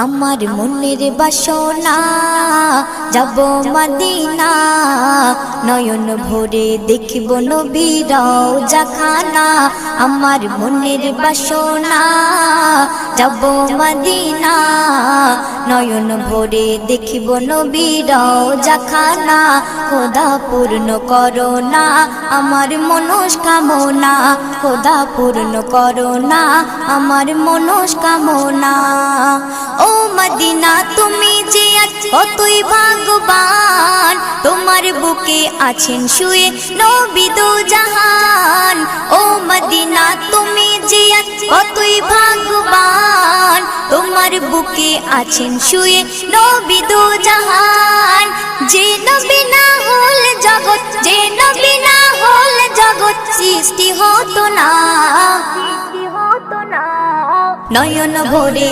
আমার মনের বাসনা যাব মদিনা, নয়ন ভরে দেখিব নবীর রওজাখানা। আমার মনের বাসনা যাব মদিনা, নয়ন ভরে দেখিব নবীর রওজাখানা। খোদা পূর্ণ করো না আমার মনস্কামনা, খোদা পূর্ণ করো না আমার মনস্কামনা। ও মদিনা তুমি যে কতই ভাগ্যবান, তোমার বুকে আছেন শুয়ে নবী দো জাহান। ও মদিনা তুমি যে কতই ভাগ্যবান, তোমার বুকে আছেন শুয়ে নবী দো জাহান। যে নবী না হল জগৎ, যে নবী না হল জগৎ সৃষ্টি হতো না। নয়ন ভরে